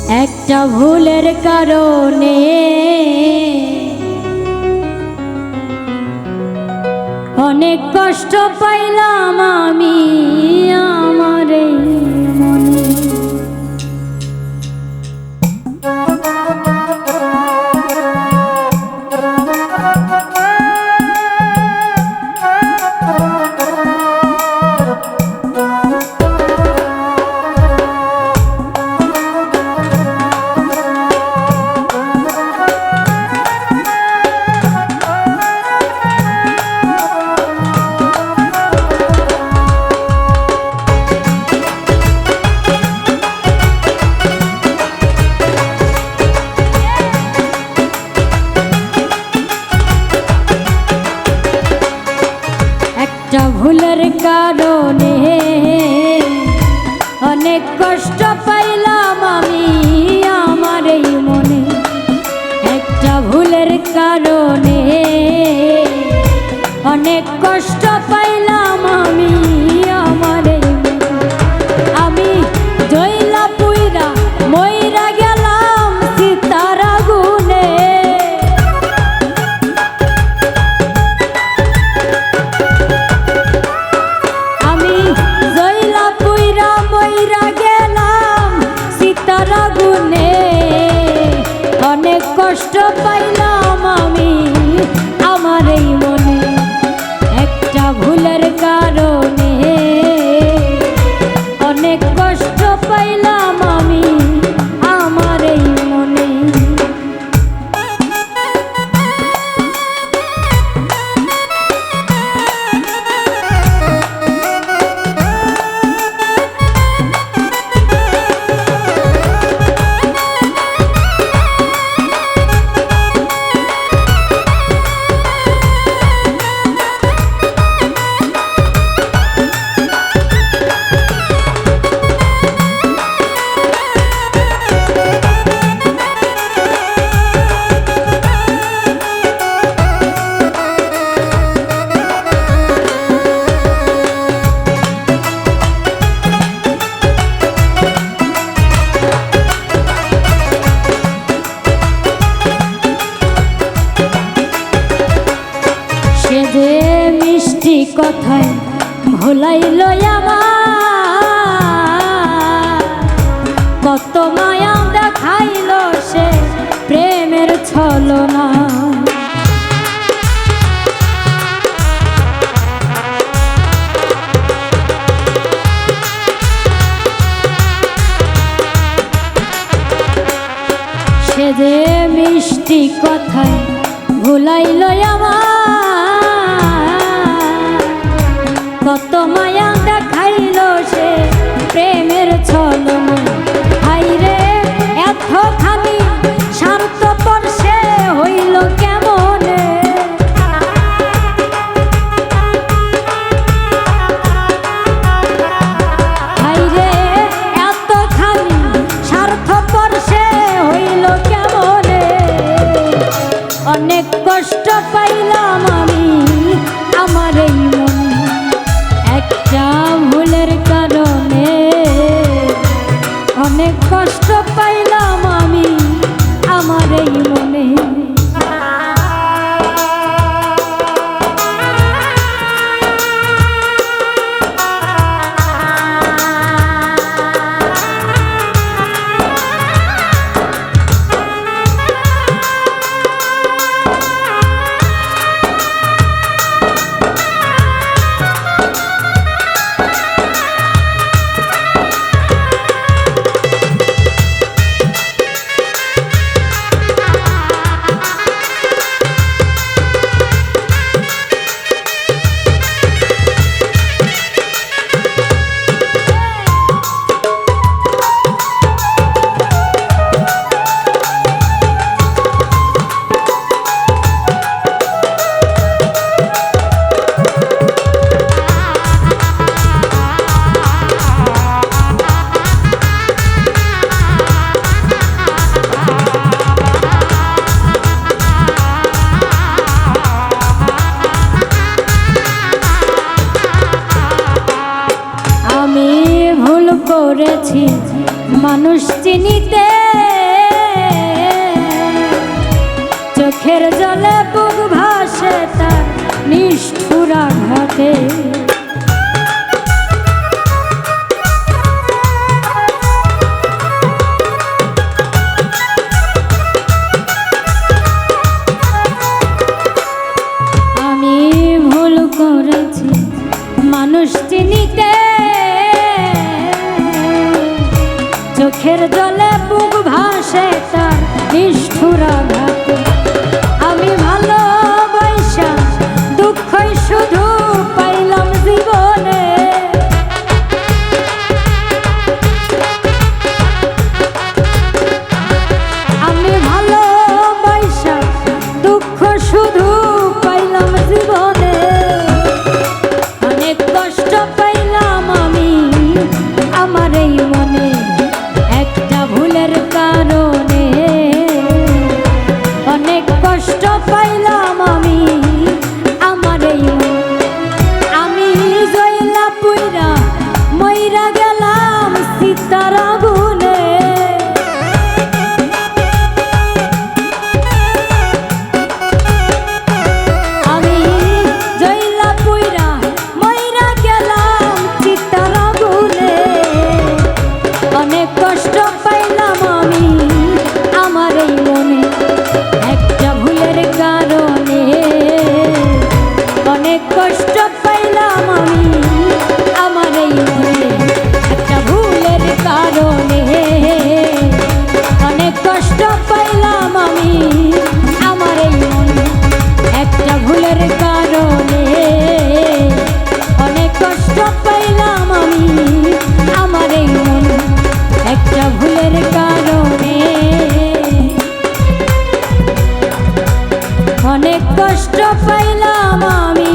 একটা ভুলের কারণে অনেক কষ্ট পাইলাম আমি আমার এই মনে। ভুলের কারণে অনেক কষ্ট পাইলাম আমি আমার এই মনে। একটা ভুলের কারণে অনেক কষ্ট পাইলাম আমি আমার এই মনে। আমি জইলা পুইরা মইরা গেলাম সীতার আগুনে। অনেক কষ্ট পাইলাম আমি আমার এই মনে। একটা ভুলের কারণে অনেক কষ্ট পাইলাম আমি আমার এই মনে। যে মিষ্টি কথায় ভোলাইল আমার, কত মায়া দেখাইল সে প্রেমের ছলনা। সে যে মিষ্টি কথায় ভোলাইল আমার, কত মায়া দেখাইল সে প্রেমের ছলনা। হাইরে এতখানি স্বার্থপর সে হইল কেমনে। হাইরে এতখানি স্বার্থপর সে হইল কেমনে। অনেক কষ্ট পাইলাম আমি আমার এই মনে। একটা ভুলের কারণে অনেক কষ্ট পাইলাম আমি আমার এই মনে। করেছি মানুষ চিনিতে। বুক ভাসে তার নিষ্ঠুর আঘাতে। আমি ভালোবাসা দুঃখই শুধু পাইলাম জীবনে। আমি ভালোবাসা দুঃখ শুধু পাইলাম জীবনে। অনেক কষ্ট পাইলাম আমি আমার এই মনে একটা ভুলের কারণে। অনেক কষ্ট পাইলাম আমি আমার এই মনে। আমি জয়লা পুইরা মইরা গেলাম সীতার আগুনে। আমি জয়লা পুইরা মইরা গেলাম সীতার আগুনে। অনেক কষ্ট পাইলাম আমি আমার এই মনে একটা ভুলের কারণে। অনেক কষ্ট পাইলাম আমি আমার এই মনে একটা ভুলের কারণে। অনেক কষ্ট পাইলাম আমি আমার এই মনে একটা ভুলের কারণে। অনেক কষ্ট পাইলাম আমি আমার এই মনে একটা ভুলের কারণে। অনেক কষ্ট পাইলাম আমি